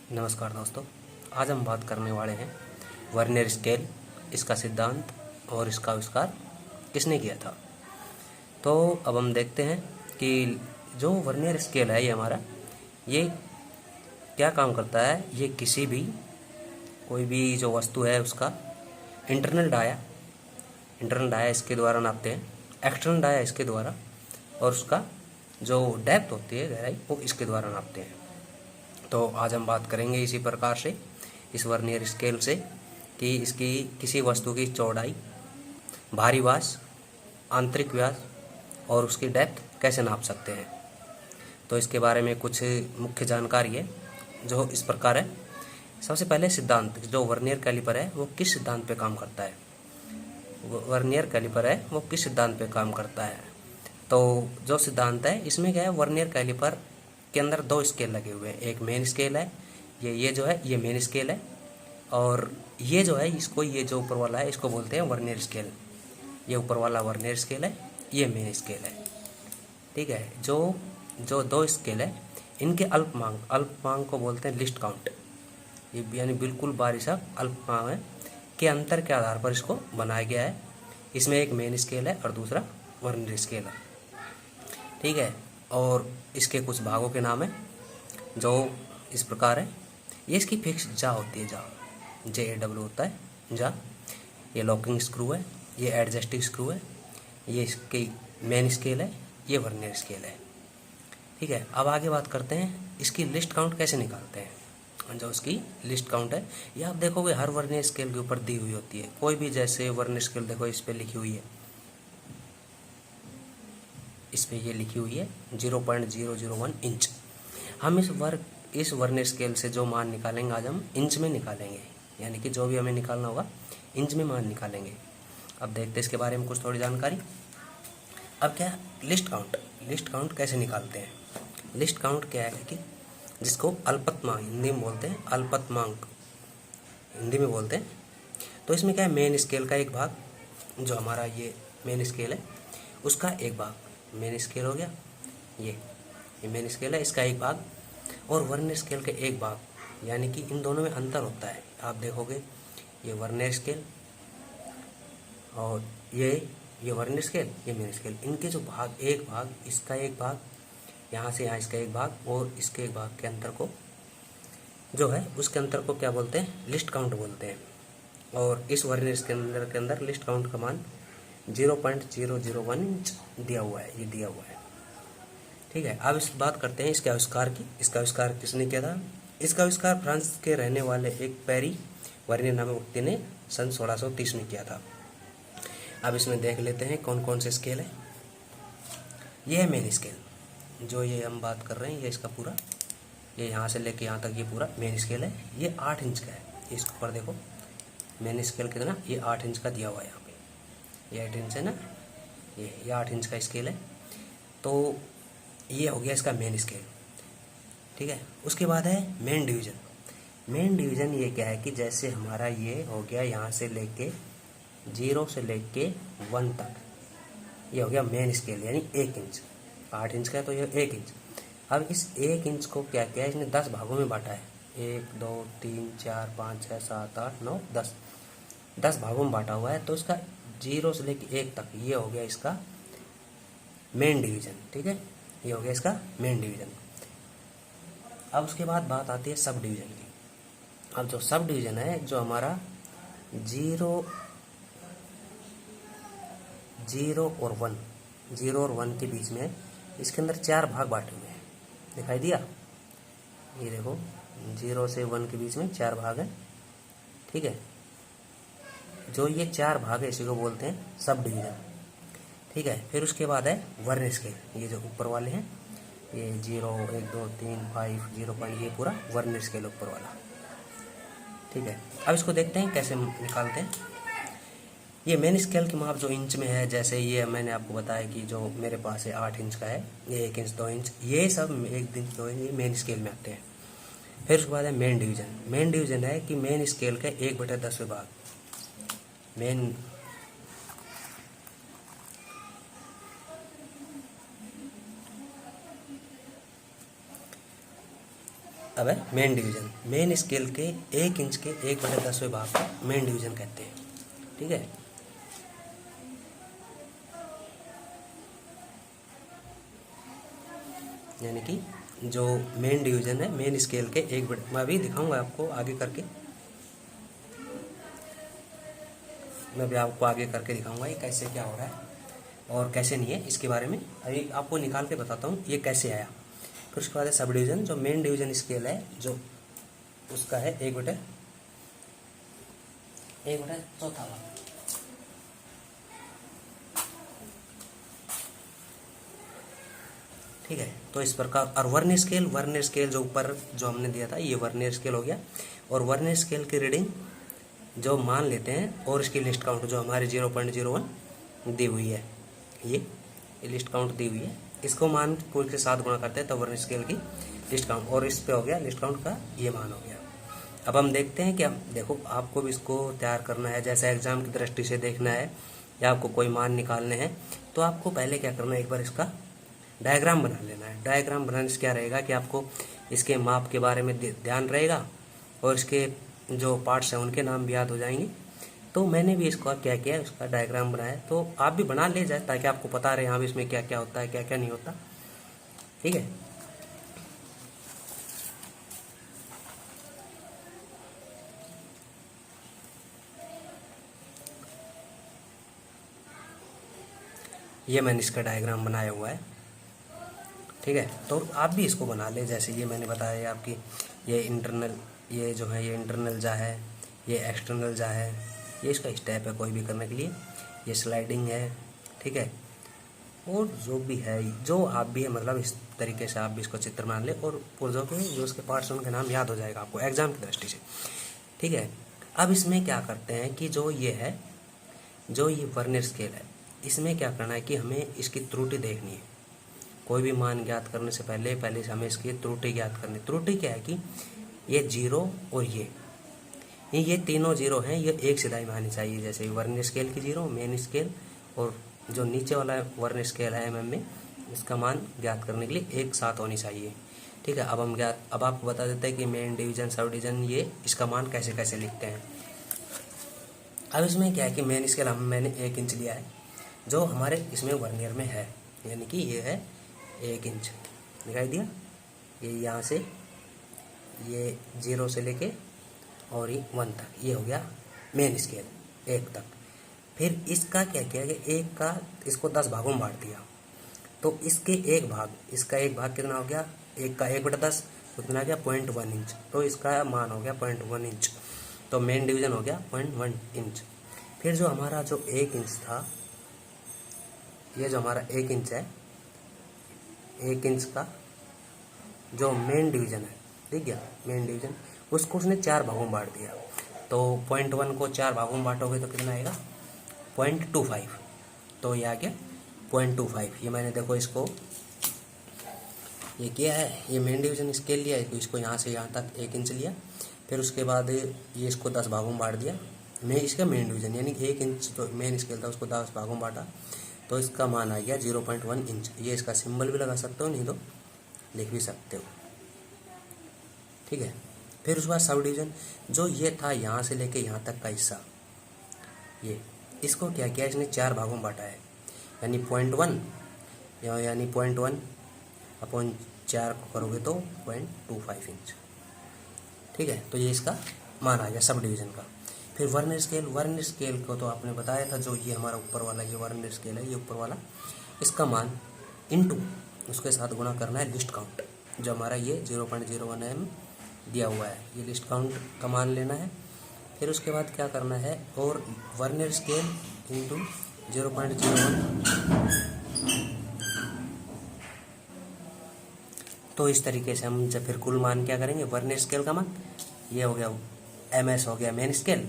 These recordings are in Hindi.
नमस्कार दोस्तों, आज हम बात करने वाले हैं वर्नियर स्केल, इसका सिद्धांत और इसका आविष्कार किसने किया था। तो अब हम देखते हैं कि जो वर्नियर स्केल है ये क्या काम करता है। ये किसी भी कोई भी जो वस्तु है उसका इंटरनल डाया इसके द्वारा नापते हैं, एक्सटर्नल डाया इसके द्वारा, और उसका जो डेप्थ होती है, गहराई, वो इसके द्वारा नापते हैं। तो आज हम बात करेंगे इसी प्रकार से इस वर्नियर स्केल से कि इसकी किसी वस्तु की चौड़ाई, बाहरी व्यास, आंतरिक व्यास और उसकी डेप्थ कैसे नाप सकते हैं। तो इसके बारे में कुछ मुख्य जानकारी है जो इस प्रकार है। सबसे पहले सिद्धांत, जो वर्नियर कैलिपर है वो किस सिद्धांत पे काम करता है। वर्नियर कैलिपर है वो किस सिद्धांत पे काम करता है। तो जो सिद्धांत है इसमें क्या है, वर्नियर कैलिपर के अंदर दो स्केल लगे हुए हैं। एक मेन स्केल है, ये जो है ये मेन स्केल है, और ये जो है इसको, ये जो ऊपर वाला है इसको बोलते हैं वर्नियर स्केल। ये ऊपर वाला वर्नियर स्केल है, ये मेन स्केल है। ठीक है। जो जो दो स्केल है इनके अल्पमांक को बोलते हैं लिस्ट काउंट। ये यानी बिल्कुल बारिश अल्पमांक है के अंतर के आधार पर इसको बनाया गया है। इसमें एक मेन स्केल है और दूसरा वर्नियर स्केल है। ठीक है। और इसके कुछ भागों के नाम है जो इस प्रकार है। ये इसकी फिक्स जा होती है, JAW होता है जा। ये लॉकिंग स्क्रू है, ये एडजस्टिंग स्क्रू है, ये इसकी मेन स्केल है, ये वर्नियर स्केल है। ठीक है। अब आगे बात करते हैं इसकी लिस्ट काउंट कैसे निकालते हैं। जो उसकी लिस्ट काउंट है ये आप देखोगे हर वर्नियर स्केल के ऊपर दी हुई होती है। कोई भी, जैसे वर्नियर स्केल देखो इस पर लिखी हुई है, इस पे ये लिखी हुई है 0.001 इंच। हम इस वर्नियर स्केल से जो मान निकालेंगे आज हम इंच में निकालेंगे, यानी कि जो भी हमें निकालना होगा इंच में मान निकालेंगे। अब देखते हैं इसके बारे में कुछ थोड़ी जानकारी। अब क्या है लिस्ट काउंट कैसे निकालते हैं। लिस्ट काउंट क्या है कि जिसको अल्पतमांक हिंदी में बोलते हैं, अल्पतमांक हिंदी में बोलते हैं। तो इसमें क्या है, मेन स्केल का एक भाग, जो हमारा ये मेन स्केल है उसका एक भाग मेन स्केल हो गया। ये मेन स्केल है, इसका एक भाग, और वर्नियर स्केल के एक भाग, यानी कि इन दोनों में अंतर होता है। आप देखोगे ये वर्नियर स्केल और ये वर्नियर स्केल, ये मेन स्केल, इनके जो भाग, एक भाग, इसका एक भाग, यहाँ से यहाँ इसका एक भाग और इसके एक भाग के अंतर को जो है उसके अंतर को क्या बोलते हैं, लिस्ट काउंट बोलते हैं। और इस वर्नियर स्केल के अंदर लिस्ट काउंट का मान 0.001 इंच दिया हुआ है, ये दिया हुआ है। ठीक है। अब इस बात करते हैं इसके आविष्कार की। इसका आविष्कार किसने किया था। इसका आविष्कार फ्रांस के रहने वाले एक पेरी वर्नियर नामक व्यक्ति ने सन 1630 में किया था। अब इसमें देख लेते हैं कौन कौन से स्केल है। ये है मेन स्केल, जो ये हम बात कर रहे हैं, ये इसका पूरा, ये यहाँ से लेके यहाँ तक ये पूरा मेन स्केल है। ये 8 इंच का है। इसके ऊपर देखो मेन स्केल कितना, ये 8 इंच का दिया हुआ है। यहाँ पे ये 8 इंच है ना, ये 8 इंच का स्केल है। तो ये हो गया इसका मेन स्केल। ठीक है। उसके बाद है मेन डिवीजन। मेन डिवीजन ये क्या है कि जैसे हमारा ये हो गया यहाँ से लेके 0 से लेके 1 तक, ये हो गया मेन स्केल, यानी 1 इंच। 8 इंच का है तो ये 1 इंच। अब इस 1 इंच को क्या किया, इसने 10 भागों में बांटा है। 1 2 3 4 5 6 7 8 9 10 भागों में बांटा हुआ है। तो इसका 0 से लेके 1 तक ये हो गया इसका मेन डिवीजन। ठीक है, ये हो गया इसका मेन डिवीजन। अब उसके बाद बात आती है सब डिवीजन की। अब जो सब डिवीजन है, जो हमारा 0 और 1 के बीच में, इसके अंदर 4 भाग बांटे हुए हैं। दिखाई दिया, ये देखो 0 से 1 के बीच में 4 भाग हैं। ठीक है। जो ये 4 भाग है इसी को बोलते हैं सब डिवीजन। ठीक है। फिर उसके बाद है वर्नियर स्केल, ये जो ऊपर वाले हैं, ये 0 1 2 3 5 0, ये पूरा वर्नियर स्केल ऊपर वाला। ठीक है। अब इसको देखते हैं कैसे निकालते हैं। ये मेन स्केल की माप जो इंच में है, जैसे ये मैंने आपको बताया कि जो मेरे पास है 8 इंच का है, ये 1 इंच 2 इंच, ये सब 1 इंच 2 इंच ये मेन स्केल में आते हैं। फिर उसके बाद है मेन डिवीजन। मेन डिवीजन है कि मेन स्केल के 1/10 भाग मेन अब है मेन डिवीजन। मेन स्केल के 1 इंच के 1/10वें भाग को मेन डिवीजन कहते हैं। ठीक है, यानी कि जो मेन डिवीजन है मेन स्केल के मैं अभी दिखाऊंगा आपको आगे करके, मैं भी आपको आगे करके दिखाऊंगा ये कैसे क्या हो रहा है और कैसे नहीं है, इसके बारे में अभी आपको निकाल के बताता हूँ ये कैसे आया। फिर उसके बाद है सब डिवीजन। जो मेन डिवीजन स्केल है जो उसका है 1/4 भाग। ठीक है, तो इस प्रकार। और वर्नियर स्केल जो ऊपर जो हमने दिया था ये वर्नियर स्केल हो गया। और वर्नियर स्केल की रीडिंग जो मान लेते हैं और इसकी लिस्ट काउंट जो हमारे 0.01 दी हुई है, ये लिस्ट काउंट दी हुई है, इसको मान पूरे के साथ गुणा करते हैं तो वर्नियर स्केल की लिस्ट काउंट, और इस पे हो गया लिस्ट काउंट का ये मान हो गया। अब हम देखते हैं कि हम देखो आपको भी इसको तैयार करना है, जैसे एग्जाम की दृष्टि से देखना है या आपको कोई मान निकालने हैं तो आपको पहले क्या करना है, एक बार इसका डायग्राम बना लेना है। डायग्राम बनाने से क्या रहेगा कि आपको इसके माप के बारे में ध्यान रहेगा और इसके जो पार्ट्स हैं उनके नाम भी याद हो जाएंगे। तो मैंने भी इसको क्या किया, उसका डायग्राम बनाया, तो आप भी बना ले जाए ताकि आपको पता रहे हाँ भी इसमें क्या क्या होता है क्या क्या नहीं होता। ठीक है, ये मैंने इसका डायग्राम बनाया हुआ है। ठीक है, तो आप भी इसको बना ले, जैसे ये मैंने बताया आपकी ये इंटरनल, ये जो है ये इंटरनल जा है, ये एक्सटर्नल जा है, ये इसका स्टेप है कोई भी करने के लिए, ये स्लाइडिंग है। ठीक है, और जो भी है जो आप भी है मतलब इस तरीके से आप भी इसको चित्र बना ले और पुर्जों के जो उसके पार्ट्स उनके नाम याद हो जाएगा आपको एग्जाम की दृष्टि से। ठीक है, अब इसमें क्या करते हैं कि जो ये है जो ये वर्नियर स्केल है इसमें क्या करना है कि हमें इसकी त्रुटि देखनी है। कोई भी मान ज्ञात करने से पहले से हमें इसकी त्रुटि ज्ञात करनी। त्रुटि क्या है कि ये 0 और ये तीनों 0 हैं, ये एक सिधाई में आनी चाहिए। जैसे वर्नियर स्केल की 0, मेन स्केल और जो नीचे वाला वर्नियर स्केल है mm में, इसका मान ज्ञात करने के लिए एक साथ होनी चाहिए। ठीक है, अब आपको बता देते हैं कि मेन डिवीजन सब डिवीजन ये इसका मान कैसे कैसे लिखते हैं। अब इसमें क्या है कि मेन स्केल मैंने 1 इंच लिया है जो हमारे इसमें वर्नियर में है, यानी कि ये है 1 इंच, दिखाई दिया। ये यहाँ से ये 0 से लेके और ये 1 तक, ये हो गया मेन स्केल 1 तक। फिर इसका क्या किया कि 1 का इसको 10 भागों में बांट दिया, तो इसका एक भाग कितना हो गया, 1 का 1/10 कितना आ गया 0.1 इंच, तो इसका मान हो गया 0.1 इंच, तो मेन डिवीजन हो गया 0.1 इंच। फिर जो हमारा जो 1 इंच था, ये जो हमारा 1 इंच है, 1 इंच का जो मेन डिवीजन है, ठीक है मेन डिवीजन, उसको उसने 4 भागों में बांट दिया। तो 0.1 को 4 भागों में बांटोगे तो कितना आएगा 0.25, तो ये आ गया 0.25। ये मैंने देखो इसको ये किया है, ये मेन डिवीजन स्केल लिया है, तो इसको यहाँ से यहाँ तक 1 इंच लिया। फिर उसके बाद ये इसको 10 भागों में बांट दिया, इसका मेन डिवीजन यानी 1 इंच तो मेन स्केल था उसको 10 भागों में बांटा, तो इसका मान आ गया 0.1 इंच। ये इसका सिंबल भी लगा सकते हो, नहीं तो लिख भी सकते हो। ठीक है, फिर उसके बाद सब डिवीजन जो ये था यहाँ से लेके यहाँ तक का हिस्सा, ये इसको क्या किया इसने 4 भागों में बांटा है, यानी 0.1 यानी 0.1/4 को करोगे तो 0.25 इंच। ठीक है, तो ये इसका मान आ गया सब डिवीजन का। फिर वर्नियर स्केल को तो आपने बताया था, जो ये हमारा ऊपर वाला ये वर्नियर स्केल है, ये ऊपर वाला, इसका मान इनटू उसके साथ गुणा करना है लिस्ट काउंट, जो हमारा ये 0.01 mm दिया हुआ है, ये लिस्ट काउंट का मान लेना है। फिर उसके बाद क्या करना है, और वर्नियर स्केल इंटू 0.01, तो इस तरीके से हम जब फिर कुल मान क्या करेंगे, वर्नियर स्केल का मान ये हो गया MS हो गया मेन स्केल,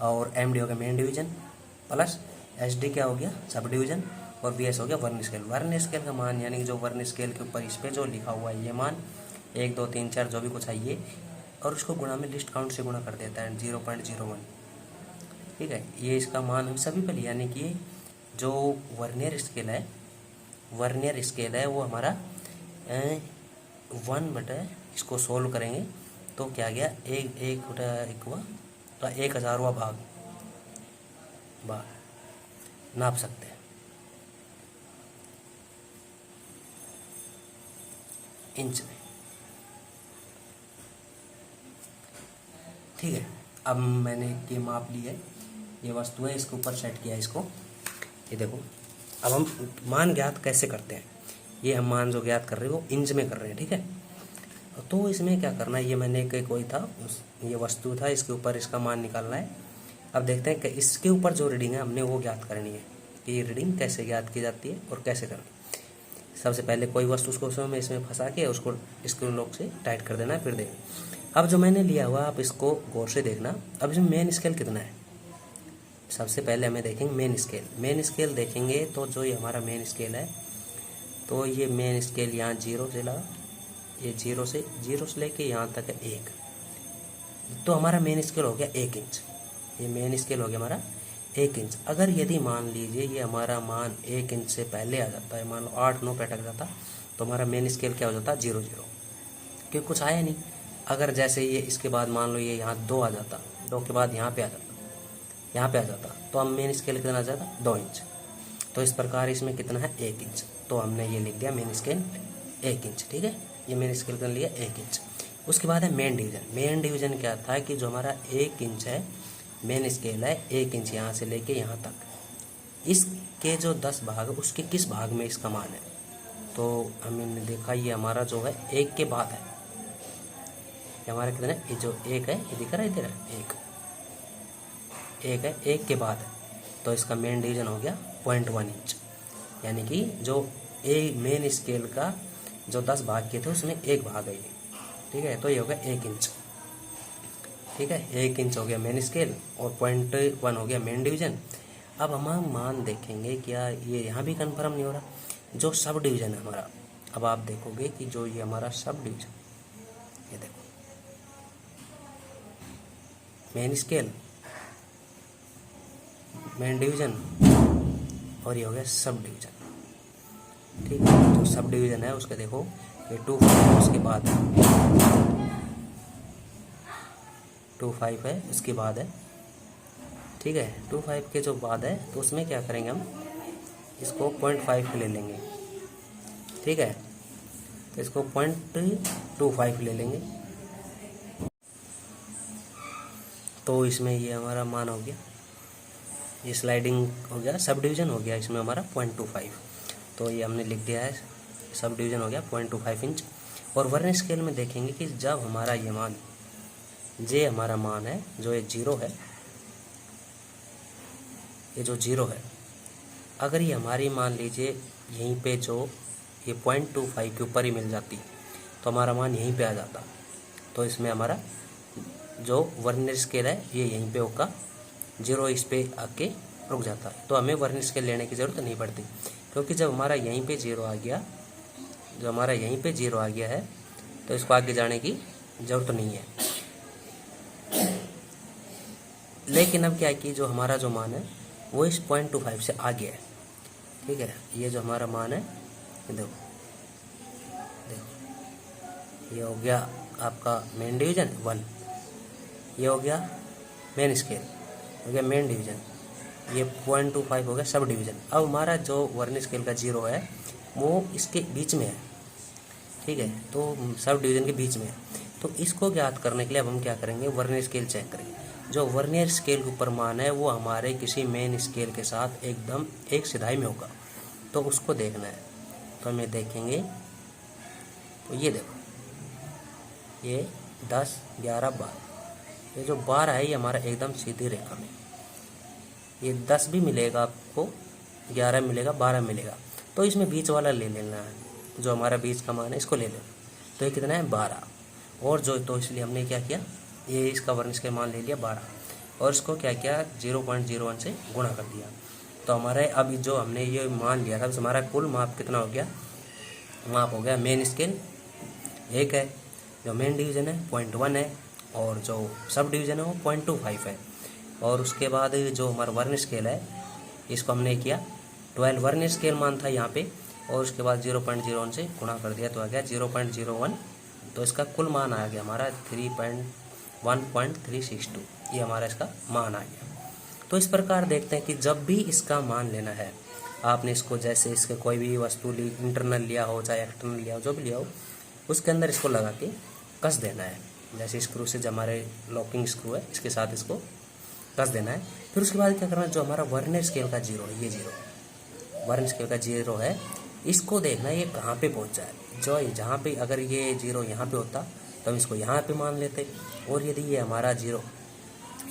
और MD हो गया मेन डिवीजन, प्लस SD क्या हो गया सब डिवीजन, और BS हो गया वर्नियर स्केल। वर्नियर स्केल का मान यानी कि जो वर्नियर स्केल के ऊपर इस पे जो लिखा हुआ है ये मान 1 2 3 4 जो भी कुछ है ये, और उसको गुणा में लिस्ट काउंट से गुणा कर देता है 0.01। ठीक है, ये इसका मान हम सभी पे लिया, यानी कि जो वर्नियर स्केल है वो हमारा 1/, इसको सोल्व करेंगे तो क्या गया, एक हुआ 1000वां भाग नाप सकते हैं इंच में। ठीक है, अब मैंने ये माप ली है, ये वस्तु है, इसके ऊपर सेट किया इसको। ये देखो, अब हम मान ज्ञात कैसे करते हैं, ये हम मान जो ज्ञात कर रहे हैं वो इंच में कर रहे हैं। ठीक है, तो इसमें क्या करना है, ये मैंने कोई था ये वस्तु था, इसके ऊपर इसका मान निकालना है। अब देखते हैं कि इसके ऊपर जो रीडिंग है हमने वो ज्ञात करनी है कि ये रीडिंग कैसे ज्ञात की जाती है और कैसे करनी। सबसे पहले कोई वस्तु उसको इसमें फंसा के उसको स्क्रू लॉक से टाइट कर देना है, फिर देखना। अब जो मैंने लिया हुआ आप इसको गौर से देखना। अब इसमें मेन स्केल कितना है, सबसे पहले हमें देखेंगे मेन स्केल देखेंगे तो जो ये हमारा मेन स्केल है, तो ये मेन स्केल यहाँ 0 से लगा, ये 0 से लेके यहाँ तक है 1, तो हमारा मेन स्केल हो गया 1 इंच। ये मेन स्केल हो गया हमारा 1 इंच। अगर यदि मान लीजिए ये हमारा मान 1 इंच से पहले आ जाता है, मान लो 8-9 पे अटक जाता, तो हमारा मेन स्केल क्या हो जाता, 0-0, क्योंकि कुछ आया नहीं। अगर जैसे ये इसके बाद मान लो ये यहाँ 2 आ जाता, 2 के बाद यहाँ पे आ जाता, तो हम मेन स्केल कितना आ जाता, 2 इंच। तो इस प्रकार इसमें कितना है, 1 इंच। तो हमने ये लिख दिया मेन स्केल 1 इंच। ठीक है, ये मेन स्केल कर लिया 1 इंच। उसके बाद है मेन डिवीजन क्या था कि जो हमारा 1 इंच है मेन स्केल है, 1 इंच यहाँ से लेके यहाँ तक, इसके जो 10 भाग है उसके किस भाग में इसका मान है। तो हमने देखा ये हमारा जो है 1 के बाद है, ये हमारा कितना है, ये जो 1 है, ये दिख रहा है इधर 1 है, 1 के बाद है, तो इसका मेन डिवीजन हो गया 0.1 इंच। यानी कि जो मेन स्केल का जो 10 भाग के थे उसमें 1 भाग है ये। ठीक है, तो ये हो गया 1 इंच। ठीक है, 1 इंच हो गया मेन स्केल और 0.1 हो गया मेन डिवीजन। अब हम मान देखेंगे, क्या ये यहाँ भी कंफर्म नहीं हो रहा, जो सब डिवीजन है हमारा। अब आप देखोगे कि जो ये हमारा सब डिवीजन, ये देखो मेन स्केल, मेन डिवीजन और ये हो गया सब डिवीजन। ठीक है, जो सब डिवीजन है उसके देखो ये 2 उसके बाद 2.5 है, उसके बाद है। ठीक है, 2.5 के जो बाद है तो उसमें क्या करेंगे, हम इसको 0.5 ले लेंगे। ठीक है, तो इसको 0.25 ले लेंगे, तो इसमें ये हमारा मान हो गया, ये स्लाइडिंग हो गया, सब डिवीजन हो गया इसमें हमारा 0.25। तो ये हमने लिख दिया है, सब डिवीजन हो गया 0.25 इंच। और वर्नियर स्केल में देखेंगे कि जब हमारा ये मान, जे हमारा मान है, जो ये 0 है, ये जो 0 है, अगर ये हमारी मान लीजिए यहीं पे जो ये 0.25 के ऊपर ही मिल जाती तो हमारा मान यहीं पे आ जाता, तो इसमें हमारा जो वर्नियर स्केल है ये यहीं पे होगा, 0 इस पे आके रुक जाता है। तो हमें वर्नियर स्केल लेने की ज़रूरत नहीं पड़ती, क्योंकि जब हमारा यहीं पे 0 आ गया, जो हमारा यहीं पे 0 आ गया है, तो इसको आगे जाने की ज़रूरत नहीं है। लेकिन अब क्या है कि जो हमारा जो मान है वो इस 0.25 से आगे है। ठीक है, ये जो हमारा मान है, देखो ये हो गया आपका मेन डिवीजन 1, ये हो गया मेन स्केल, हो गया मेन डिवीजन, ये 0.25 हो गया सब डिवीजन। अब हमारा जो वर्नियर स्केल का 0 है वो इसके बीच में है। ठीक है, तो सब डिवीजन के बीच में है, तो इसको ज्ञात करने के लिए अब हम क्या करेंगे, वर्नियर स्केल चेक करेंगे। जो वर्नियर स्केल के ऊपर मान है वो हमारे किसी मेन स्केल के साथ एकदम एक सिधाई में होगा, तो उसको देखना है। तो हमें देखेंगे, तो ये देखो ये 10, 11, 12, ये जो 12 है ये हमारा एकदम सीधी रेखा में, ये 10 भी मिलेगा आपको, 11 मिलेगा, 12 मिलेगा, तो इसमें बीच वाला ले लेना है, जो हमारा बीच का मान है इसको ले लेना। तो ये कितना है 12, और जो तो इसलिए हमने क्या किया, ये इसका वर्नियर स्केल मान ले लिया 12 और इसको क्या किया 0.01 से गुणा कर दिया। तो हमारे अब जो हमने ये मान लिया था हमारा कुल माप कितना हो गया, माप हो गया मेन स्केल 1 है, जो मेन डिवीजन है 0.1 है, और जो सब डिवीजन है वो 0.25 है। और उसके बाद जो हमारा वर्नियर स्केल है इसको हमने किया 12 वर्नियर स्केल मान था यहाँ पे, और उसके बाद 0.01 से गुणा कर दिया तो आ गया 0.01 तो इसका कुल मान आ गया हमारा 1.362, ये हमारा इसका मान आ गया। तो इस प्रकार देखते हैं कि जब भी इसका मान लेना है, आपने इसको जैसे इसके कोई भी वस्तु ली, इंटरनल लिया हो चाहे एक्सटर्नल लिया हो, जो भी लिया हो, उसके अंदर इसको लगा के कस देना है। जैसे स्क्रू से जो हमारे लॉकिंग स्क्रू है, इसके साथ इसको कस देना है। फिर उसके बाद क्या करना है, जो हमारा वर्नियर स्केल का जीरो है, ये जीरो वर्नियर स्केल का जीरो है, इसको देखना है ये कहाँ पे पहुँच जाए। जो जहाँ पे अगर ये जीरो यहाँ पे होता तो हम इसको यहाँ पे मान लेते, और यदि ये हमारा जीरो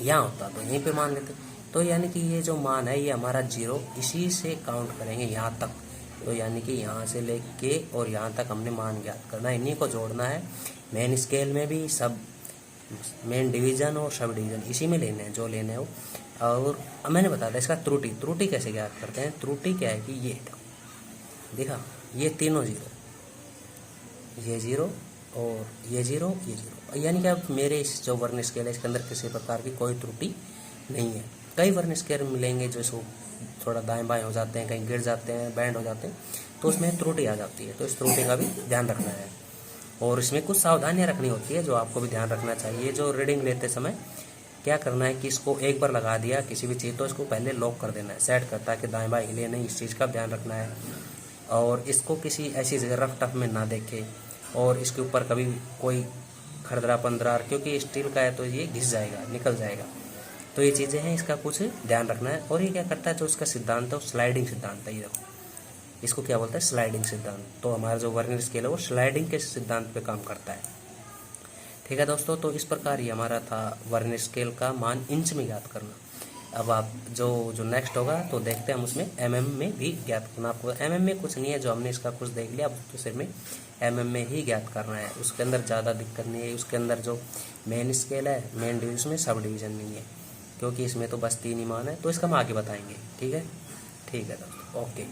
यहाँ होता तो यहीं पे मान लेते। तो यानी कि ये जो मान है ये हमारा जीरो, इसी से काउंट करेंगे यहाँ तक। तो यानी कि यहाँ से लेके और यहाँ तक हमने मान ज्ञात करना है, इन्हीं को जोड़ना है। मेन स्केल में भी सब मेन डिवीज़न और सब डिवीज़न इसी में लेने हैं जो लेने हो। और मैंने बताया था इसका त्रुटि कैसे ज्ञात करते हैं। त्रुटि क्या है कि ये देखा, ये तीनों जीरो, ये जीरो और ये जीरो, ये जीरो, यानी कि अब मेरे इस जो वर्नियर स्केल है इसके अंदर किसी प्रकार की कोई त्रुटि नहीं है। कई वर्नियर स्केल मिलेंगे जो इसको थोड़ा दाएं बाएं हो जाते हैं, कहीं गिर जाते हैं, बैंड हो जाते हैं, तो उसमें त्रुटि आ जाती है। तो इस त्रुटि का भी ध्यान रखना है, और इसमें कुछ सावधानियां रखनी होती है जो आपको भी ध्यान रखना चाहिए। जो रीडिंग लेते समय क्या करना है कि इसको एक बार लगा दिया किसी भी चीज़, तो इसको पहले लॉक कर देना है, सेट करता है कि दाएं बाएं हिले नहीं, इस चीज़ का ध्यान रखना है। और इसको किसी ऐसी जगह रफ टफ में ना देखे, और इसके ऊपर कभी कोई खरदरा पंदरार, क्योंकि स्टील का है तो ये घिस जाएगा, निकल जाएगा। तो ये चीज़ें हैं, इसका कुछ ध्यान रखना है। और ये क्या करता है, जो इसका सिद्धांत है वो स्लाइडिंग सिद्धांत है। ये देखो, इसको क्या बोलते हैं, स्लाइडिंग सिद्धांत। तो हमारा जो वर्नियर स्केल है वो स्लाइडिंग के सिद्धांत पे काम करता है। ठीक है दोस्तों, तो इस प्रकार ये हमारा था वर्नियर स्केल का मान इंच में ज्ञात करना। अब आप जो नेक्स्ट होगा तो देखते हैं हम उसमें mm में भी ज्ञात करना। आपको mm में कुछ नहीं है, जो हमने इसका कुछ देख लिया, अब तो सिर्फ में mm में ही ज्ञात करना है। उसके अंदर ज़्यादा दिक्कत नहीं है। उसके अंदर जो मेन स्केल है, मेन डिवीजन में सब डिवीज़न नहीं है, क्योंकि इसमें तो बस 3 ही मान है। तो इसका हम आगे बताएंगे। ठीक है दोस्तों, ओके।